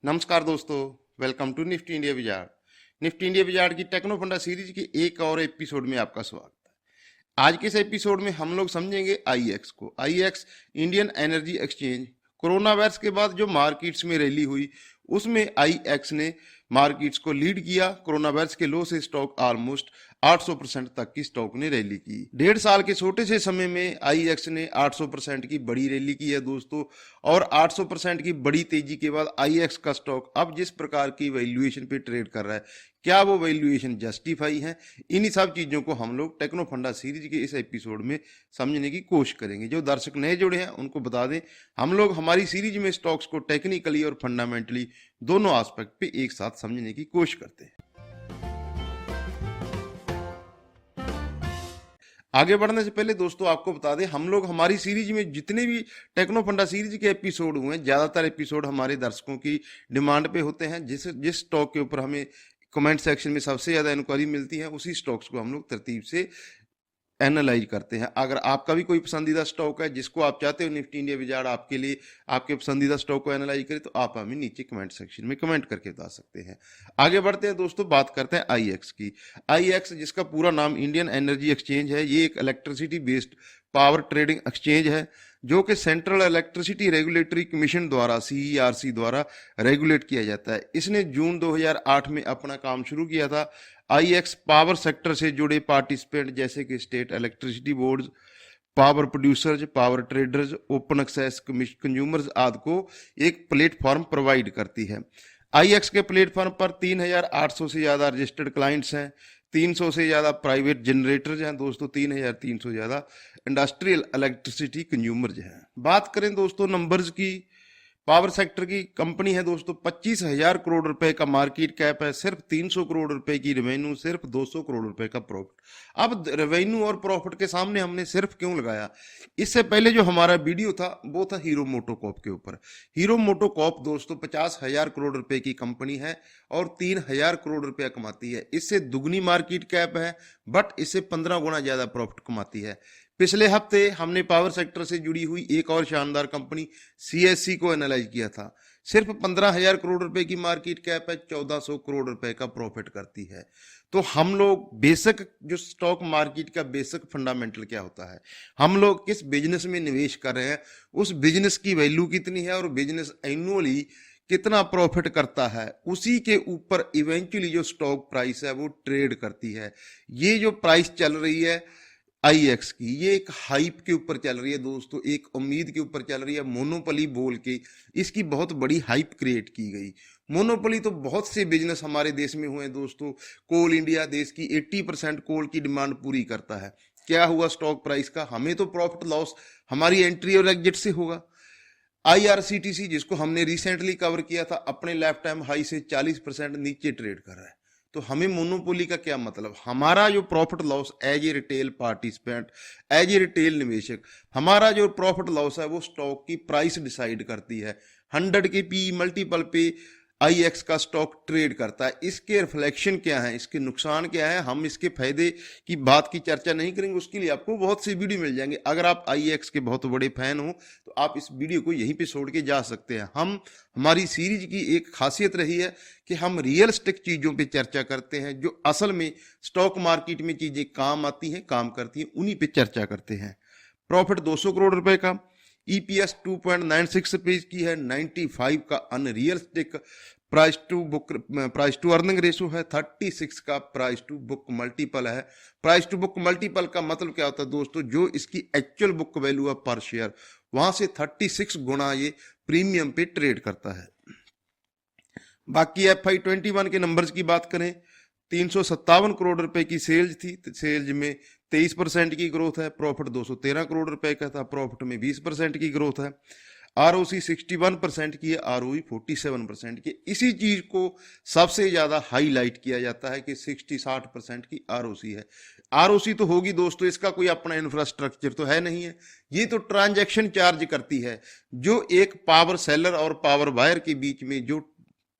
नमस्कार दोस्तों, welcome to Nifty India Wizard. Nifty India Wizard की टेक्नो फंडा सीरीज के एक और एपिसोड में आपका स्वागत है। आज के इस एपिसोड में हम लोग समझेंगे आईएक्स को। IEX Indian energy exchange. Corona virus के बाद जो मार्केट्स में रैली हुई उसमें आईएक्स ने मार्केट्स को लीड किया। कोरोना वायरस के लो से स्टॉक ऑलमोस्ट 800% तक की स्टॉक ने रैली की। 1.5 साल के छोटे से समय में आईएक्स ने 800% की बड़ी रैली की है दोस्तों। और 800% की बड़ी तेजी के बाद आईएक्स का स्टॉक अब जिस प्रकार की वैल्यूएशन पे ट्रेड कर रहा है, क्या वो वैल्यूएशन जस्टिफाई है? इन्हीं सब चीजों को हम लोग टेक्नो फंडा सीरीज के इस एपिसोड में समझने की कोशिश करेंगे। जो दर्शक नए जुड़े हैं उनको बता दें, हम लोग हमारी सीरीज में स्टॉक्स को टेक्निकली और फंडामेंटली दोनों एस्पेक्ट पे एक साथ समझने की कोशिश करते हैं। आगे बढ़ने से पहले दोस्तों आपको बता दें, हम लोग हमारी सीरीज में जितने भी टेक्नो फंडा सीरीज के एपिसोड हुए हैं, ज्यादातर एपिसोड हमारे दर्शकों की डिमांड पे होते हैं। जिस स्टॉक के ऊपर हमें कमेंट सेक्शन में सबसे ज्यादा इंक्वायरी मिलती है उसी स्टॉक्स को हम लोग तरतीब से एनालाइज करते हैं। अगर आपका भी कोई पसंदीदा स्टॉक है जिसको आप चाहते हो निफ्टी इंडिया विजार्ड आपके लिए आपके पसंदीदा स्टॉक को एनालाइज करे, तो आप हमें नीचे कमेंट सेक्शन में कमेंट करके बता सकते हैं। आगे बढ़ते हैं दोस्तों, बात करते हैं आईएक्स की। आईएक्स जिसका पूरा नाम इंडियन एनर्जी एक्सचेंज है, ये एक electricity based power trading exchange है जो कि सेंट्रल इलेक्ट्रिसिटी रेगुलेटरी कमीशन द्वारा सीईआरसी द्वारा रेगुलेट किया जाता है। इसने जून 2008 में अपना काम शुरू किया था। आईएक्स पावर सेक्टर से जुड़े पार्टिसिपेंट जैसे कि state electricity board, power producers, power traders, open access consumers आदि को एक प्लेटफॉर्म प्रोवाइड करती है। आईएक्स के प्लेटफॉर्म पर 3800 से ज्यादा रजिस्टर्ड क्लाइंट्स हैं, 300 से ज्यादा प्राइवेट जनरेटर्स हैं दोस्तों, 3300 ज्यादा इंडस्ट्रियल इलेक्ट्रिसिटी कंज्यूमर्स हैं। बात करें दोस्तों नंबर्स की, पावर सेक्टर की कंपनी है दोस्तों, 25,000 करोड़ रुपए का मार्केट कैप है, सिर्फ 300 करोड़ रुपए की रेवेन्यू, सिर्फ 200 करोड़ रुपए का प्रॉफिट। अब रेवेन्यू और प्रॉफिट के सामने हमने सिर्फ क्यों लगाया? इससे पहले जो हमारा वीडियो था वो था हीरो मोटोकॉर्प के ऊपर। हीरो मोटोकॉर्प दोस्तों 50,000 करोड़ रुपए की कंपनी है और 3,000 करोड़ रुपया कमाती है। इससे दुगनी मार्केट कैप है बट इससे 15 गुना ज्यादा प्रॉफिट कमाती है। पिछले हफ्ते हमने पावर सेक्टर से जुड़ी हुई एक और शानदार कंपनी सीएससी को एनालाइज किया था। सिर्फ 15,000 करोड़ रुपए की मार्केट कैप है, 1400 करोड़ रुपए का प्रॉफिट करती है। तो हम लोग बेसिक जो स्टॉक मार्केट का बेसिक फंडामेंटल क्या होता है, हम लोग किस बिजनेस में निवेश कर रहे हैं, उस बिजनेस की वैल्यू कितनी है और बिजनेस एनुअली कितना प्रॉफिट करता है, उसी के ऊपर इवेंचुअली जो स्टॉक प्राइस है वो ट्रेड करती है। ये जो प्राइस चल रही है आईएक्स की, ये एक हाइप के ऊपर चल रही है दोस्तों, एक उम्मीद के ऊपर चल रही है। मोनोपोली बोल के इसकी बहुत बड़ी हाइप क्रिएट की गई। मोनोपोली तो बहुत से बिजनेस हमारे देश में हुए हैं दोस्तों। कोल इंडिया देश की 80% कोल की डिमांड पूरी करता है। क्या हुआ स्टॉक प्राइस का? हमें तो प्रॉफिट लॉस हमारी एंट्री और एग्जिट से होगा। आईआरसीटीसी जिसको हमने रिसेंटली कवर किया था, अपने लाइफ टाइम हाई से 40% नीचे ट्रेड कर रहा है। तो हमें मोनोपोली का क्या मतलब? हमारा जो profit loss as a retail participant, as a retail निवेशक, हमारा जो प्रॉफिट लॉस है वो स्टॉक की प्राइस डिसाइड करती है। 100 के पी मल्टीपल पे आईएक्स का स्टॉक ट्रेड करता है। इसके रिफ्लेक्शन क्या है, इसके नुकसान क्या है, हम इसके फायदे की बात की चर्चा नहीं करेंगे। उसके लिए आपको बहुत से वीडियो मिल जाएंगे। अगर आप आईएक्स के बहुत बड़े फैन हो तो आप इस वीडियो को यहीं पे छोड़ के जा सकते हैं। हमारी सीरीज की एक खासियत रही है कि हम रियलिस्टिक चीजों पे चर्चा करते हैं, जो असल में स्टॉक मार्केट में चीजें काम आती हैं, काम करती हैं, उन्हीं पे चर्चा करते हैं। प्रॉफिट 200 करोड़ रुपए का, ईपीएस 2.96 रुपीज की है, 95 का unrealistic price to earning ratio है, 36 का प्राइस टू बुक मल्टीपल है। प्राइस टू बुक मल्टीपल का मतलब क्या होता है दोस्तों? जो इसकी एक्चुअल बुक वैल्यू है पर शेयर, वहां से 36 गुना ये प्रीमियम पे ट्रेड करता है। बाकी FY21 के नंबर्स की बात करें, 357 करोड़ रुपए की सेल्स थी, सेल्स में 23% की ग्रोथ है। प्रॉफिट 213 करोड़ रुपए का था, प्रॉफिट में 20% की ग्रोथ है। आरओसी 61% की है, आरओई 47% की। इसी चीज को सबसे ज्यादा हाईलाइट किया जाता है कि 60-60% की आरओसी है। आरओसी तो होगी दोस्तों, इसका कोई अपना इंफ्रास्ट्रक्चर तो है नहीं है। ये तो ट्रांजैक्शन चार्ज करती है, जो एक पावर सेलर और पावर बायर के बीच में जो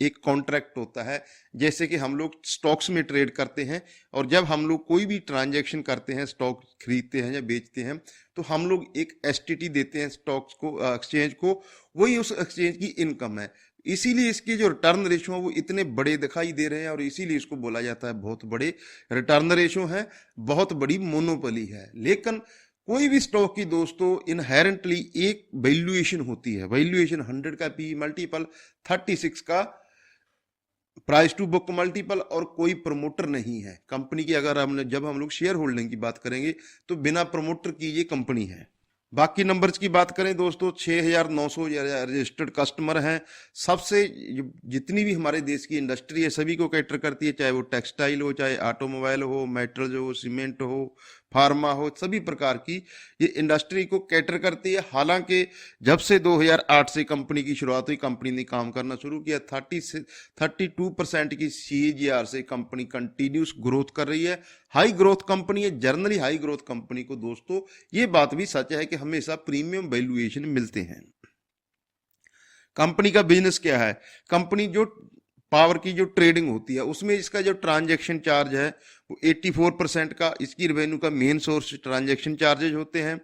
एक कॉन्ट्रैक्ट होता है। जैसे कि हम लोग स्टॉक्स में ट्रेड करते हैं और जब हम लोग कोई भी ट्रांजैक्शन करते हैं, स्टॉक खरीदते हैं या बेचते हैं, तो हम लोग एक एसटीटी देते हैं स्टॉक्स को, एक्सचेंज को। वही उस एक्सचेंज की इनकम है। इसीलिए इसके जो रिटर्न रेशो वो इतने बड़े दिखाई दे रहे हैं, और इसीलिए इसको बोला जाता है बहुत बड़े रिटर्न रेशो है, बहुत बड़ी मोनोपोली है। लेकिन कोई भी स्टॉक की दोस्तों इनहेरेंटली एक वैल्यूएशन होती है, वैल्यूएशन 100 का पी मल्टीपल, 36 का प्राइस टू बुक मल्टीपल, और कोई प्रमोटर नहीं है कंपनी की। अगर हमने जब हम लोग शेयर होल्डिंग की बात करेंगे तो बिना प्रमोटर की ये कंपनी है। बाकी नंबर्स की बात करें दोस्तों, 6,900 रजिस्टर्ड कस्टमर हैं। सबसे जितनी भी हमारे देश की इंडस्ट्री है सभी को कैटर करती है, चाहे वो टेक्सटाइल हो, चाहे ऑटोमोबाइल हो, मेटल्स हो, सीमेंट हो, फार्मा हो, सभी प्रकार की ये इंडस्ट्री को कैटर करती है। हालांकि जब से 2008 से कंपनी की शुरुआत हुई, कंपनी ने काम करना शुरू किया, 32% की CAGR से कंपनी कंटिन्यूस ग्रोथ कर रही है। हाई ग्रोथ कंपनी है, जर्नली हाई ग्रोथ कंपनी को दोस्तों ये बात भी सच है कि हमेशा प्रीमियम वैल्यूएशन मिलते हैं। कंपनी का बिजनेस क्या है? कंपनी जो पावर की जो ट्रेडिंग होती है उसमें इसका जो ट्रांजैक्शन चार्ज है वो 84% का इसकी रेवेन्यू का मेन सोर्स ट्रांजैक्शन चार्जेज होते हैं।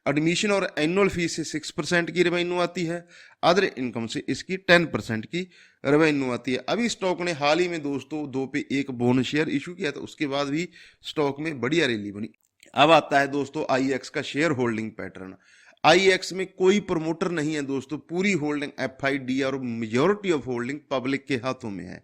एडमिशन और एनुअल फीस से 6% की रेवेन्यू आती है। अदर इनकम से इसकी 10% की रेवेन्यू आती है। अभी स्टॉक ने हाल ही में दोस्तों 2 पे 1 बोनस शेयर इशू किया था, उसके बाद भी स्टॉक में बढ़िया रैली बनी। अब आता है दोस्तों IEX का शेयर होल्डिंग पैटर्न। IEX में कोई प्रमोटर नहीं है दोस्तों, पूरी होल्डिंग FID और मेजॉरिटी ऑफ होल्डिंग पब्लिक के हाथों में है।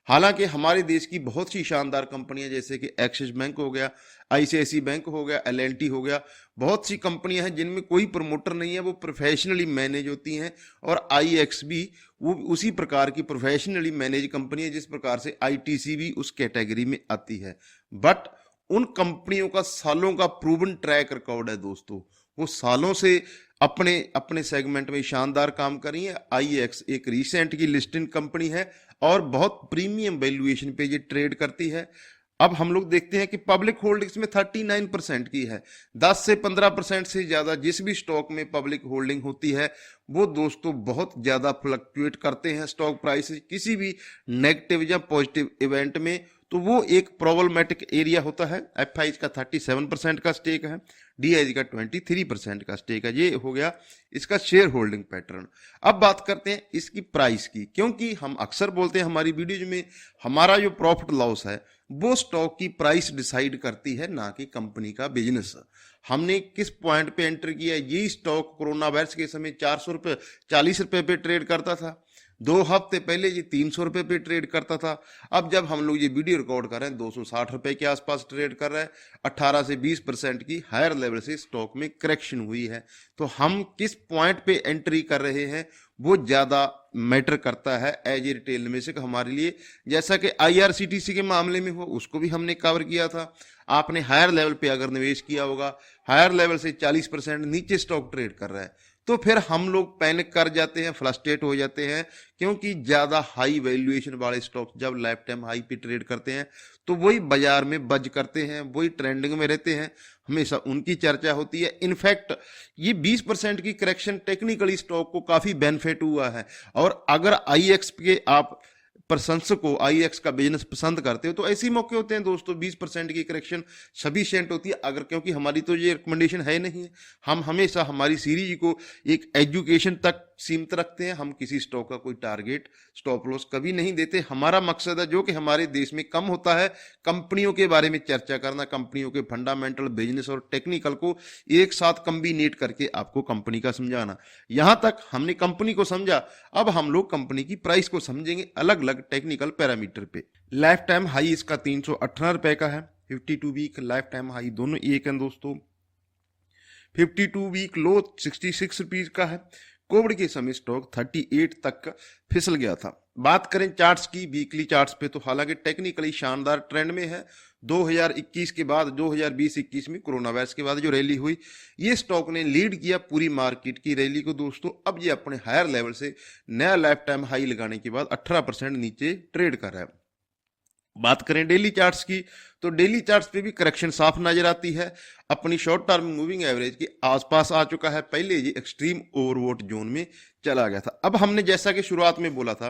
हालांकि हमारे देश की बहुत सी शानदार कंपनियां जैसे कि एक्सिस बैंक हो गया, ICICI बैंक हो गया, L&T हो गया, बहुत सी कंपनियां हैं जिनमें कोई प्रमोटर नहीं है, वो प्रोफेशनली मैनेज होती हैं। और IEX भी वो उसी प्रकार की प्रोफेशनली मैनेज कंपनी है जिस प्रकार से ITC भी उस कैटेगरी में आती है। बट उन कंपनियों का सालों का प्रूवन ट्रैक रिकॉर्ड है दोस्तों, वो सालों से अपने अपने सेगमेंट में शानदार काम कर रही है। IEX एक रिसेंट की लिस्टेड कंपनी है और बहुत प्रीमियम वैल्यूएशन पे ये ट्रेड करती है। अब हम लोग देखते हैं कि पब्लिक होल्डिंग्स में 39% की है। 10 से 15% से ज्यादा जिस भी स्टॉक में पब्लिक होल्डिंग होती है वो दोस्तों बहुत ज्यादा फ्लक्चुएट करते हैं स्टॉक प्राइस किसी भी नेगेटिव या पॉजिटिव इवेंट में, तो वो एक प्रॉब्लमेटिक एरिया होता है। FIH का 37% का स्टेक है, DIG का 23% का स्टेक है। ये हो गया इसका शेयर होल्डिंग पैटर्न। अब बात करते हैं इसकी प्राइस की, क्योंकि हम अक्सर बोलते हैं हमारी वीडियोज में हमारा जो प्रॉफिट लॉस है वो स्टॉक की प्राइस डिसाइड करती है, ना कि कंपनी का बिजनेस। हमने किस पॉइंट पे एंटर किया, ये स्टॉक कोरोना वायरस के समय 40 रुपए पे ट्रेड करता था। 2 हफ्ते पहले ये 300 रुपए पे ट्रेड करता था। अब जब हम लोग ये वीडियो रिकॉर्ड कर रहे हैं 260 रुपए के आसपास ट्रेड कर रहा है। 18 से 20% की हायर लेवल से स्टॉक में करेक्शन हुई है। तो हम किस पॉइंट पे एंट्री कर रहे हैं वो ज्यादा मैटर करता है एज ए रिटेल इन्वेस्टर हमारे लिए। जैसा कि IRCTC के मामले में हो, उसको भी हमने कवर किया था। आपने हायर लेवल पे अगर निवेश किया होगा, हायर लेवल से 40% नीचे स्टॉक ट्रेड कर रहा है, तो फिर हम लोग पैनिक कर जाते हैं, फ्रस्ट्रेट हो जाते हैं, क्योंकि ज्यादा हाई वैल्यूएशन वाले स्टॉक जब लाइफ टाइम हाई पे ट्रेड करते हैं तो वही बाजार में बज करते हैं, वही ट्रेंडिंग में रहते हैं, हमेशा उनकी चर्चा होती है। इनफैक्ट ये 20% की करेक्शन टेक्निकली स्टॉक को काफी बेनिफिट हुआ है। और अगर IEX के आप प्रशंसक को IEX का बिजनेस पसंद करते हो तो ऐसे ही मौके होते हैं दोस्तों, 20% की करेक्शन सफिशिएंट होती है। अगर क्योंकि हमारी तो ये रिकमेंडेशन है नहीं है, हम हमेशा हमारी सीरीज को एक एजुकेशन तक सीमित रखते हैं। हम किसी स्टॉक का कोई टारगेट स्टॉप लॉस कभी नहीं देते। हमारा मकसद है जो कि हमारे देश में कम होता है, कंपनियों के बारे में चर्चा करना, कंपनियों के फंडामेंटल, बिजनेस और टेक्निकल को एक साथ कम्बिनेट करके आपको कंपनी का समझाना। यहां तक हमने कंपनी को समझा, अब हम लोग कंपनी की प्राइस को समझेंगे अलग अलग टेक्निकल पैरामीटर पे। लाइफ टाइम हाई इसका 318 रुपए का है, 52 वीक लाइफ टाइम हाई दोनों एक है दोस्तों। 52 वीक लो 66 रुपीज का है। कोविड के समय स्टॉक 38 तक फिसल गया था। बात करें चार्ट्स की, वीकली चार्ट्स पे, तो हालांकि टेक्निकली शानदार ट्रेंड में है। 2021 के बाद 2020-21 में कोरोना वायरस के बाद जो रैली हुई, ये स्टॉक ने लीड किया पूरी मार्केट की रैली को दोस्तों। अब ये अपने हायर लेवल से नया लाइफ टाइम हाई लगाने के बाद 18% नीचे ट्रेड कर रहा है। बात करें डेली चार्ट्स की, तो डेली चार्ट्स पे भी करेक्शन साफ नजर आती है। अपनी शॉर्ट टर्म मूविंग एवरेज के आसपास आ चुका है। पहले ये एक्सट्रीम ओवरवोट जोन में चला गया था। अब हमने जैसा कि शुरुआत में बोला था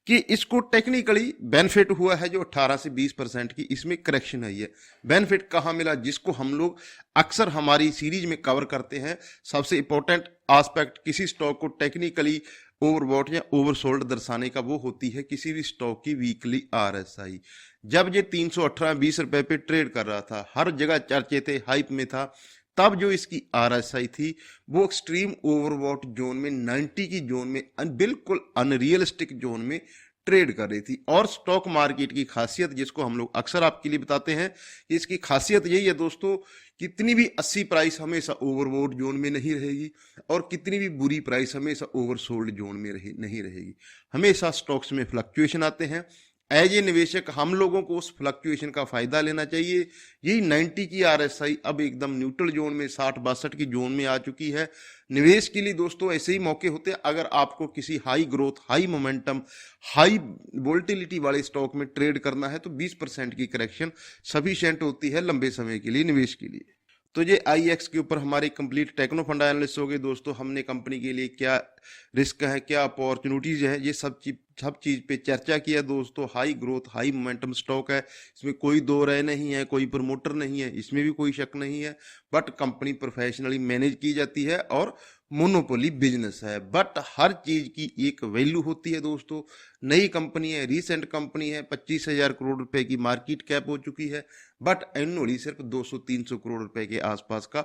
कि इसको टेक्निकली बेनिफिट हुआ है जो 18 से 20% की इसमें करेक्शन आई है। बेनिफिट कहाँ मिला, जिसको हम लोग अक्सर हमारी सीरीज में कवर करते हैं। सबसे इंपॉर्टेंट एस्पेक्ट, किसी स्टॉक को टेक्निकली ओवरबॉट या ओवरसोल्ड दर्शाने का वो होती है किसी भी स्टॉक की वीकली आरएसआई। जब ये 318-20 रुपए पे ट्रेड कर रहा था, हर जगह चर्चे थे, हाइप में था, तब जो इसकी आरएसआई थी वो एक्सट्रीम ओवरबॉट जोन में 90 की जोन में बिल्कुल अनरियलिस्टिक जोन में ट्रेड कर रही थी। और स्टॉक मार्केट की खासियत, जिसको हम लोग अक्सर आपके लिए बताते हैं, कि इसकी खासियत यही है दोस्तों, कितनी भी 80 प्राइस हमेशा ओवरबॉट जोन में नहीं रहेगी और कितनी भी बुरी प्राइस हमेशा ओवरसोल्ड जोन में नहीं रहेगी। हमेशा स्टॉक्स में फ्लक्चुएशन आते हैं। एज ए निवेशक हम लोगों को उस फ्लक्चुएशन का फायदा लेना चाहिए। यही 90 की आरएसआई अब एकदम न्यूट्रल जोन में 60-62 की जोन में आ चुकी है। निवेश के लिए दोस्तों ऐसे ही मौके होते हैं। अगर आपको किसी high growth, high momentum, high volatility वाले स्टॉक में ट्रेड करना है तो 20% की करेक्शन सफिशिएंट होती है लंबे समय के लिए निवेश के लिए। तो ये आईएक्स के ऊपर हमारी कंप्लीट टेक्नो फंडा एनालिसिस हो गई दोस्तों। हमने कंपनी के लिए क्या रिस्क है, क्या अपॉर्चुनिटीज है, ये सब चीज पे चर्चा किया दोस्तों। High growth, high momentum stock है, इसमें कोई दो राय नहीं है, कोई प्रमोटर नहीं है, इसमें भी कोई शक नहीं है। बट कंपनी प्रोफेशनली मैनेज की जाती है और मोनोपोली बिजनेस है। बट हर चीज की एक वैल्यू होती है दोस्तों। नई कंपनी है, रीसेंट कंपनी है, 25,000 करोड़ रुपए की मार्केट कैप हो चुकी है, बट एनुअली सिर्फ 200-300 करोड़ रुपए के आसपास का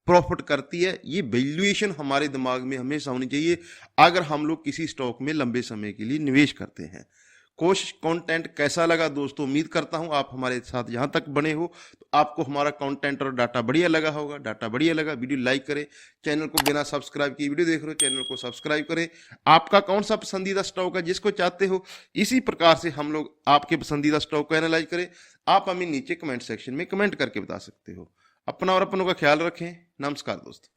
प्रॉफिट करती है। ये वैल्यूएशन हमारे दिमाग में हमेशा होनी चाहिए अगर हम लोग किसी स्टॉक में लंबे समय के लिए निवेश करते हैं। कोशिश कंटेंट कैसा लगा दोस्तों, उम्मीद करता हूं आप हमारे साथ यहां तक बने हो तो आपको हमारा कंटेंट और डाटा बढ़िया लगा होगा। डाटा बढ़िया लगा, वीडियो लाइक करें। चैनल को बिना सब्सक्राइब किए वीडियो देख रहे हो, चैनल को सब्सक्राइब करें। आपका कौन सा पसंदीदा स्टॉक है जिसको चाहते हो इसी प्रकार से हम लोग आपके पसंदीदा स्टॉक को एनालाइज करें, आप हमें नीचे कमेंट सेक्शन में कमेंट करके बता सकते हो। अपना और अपनों का ख्याल रखें। नमस्कार दोस्तों।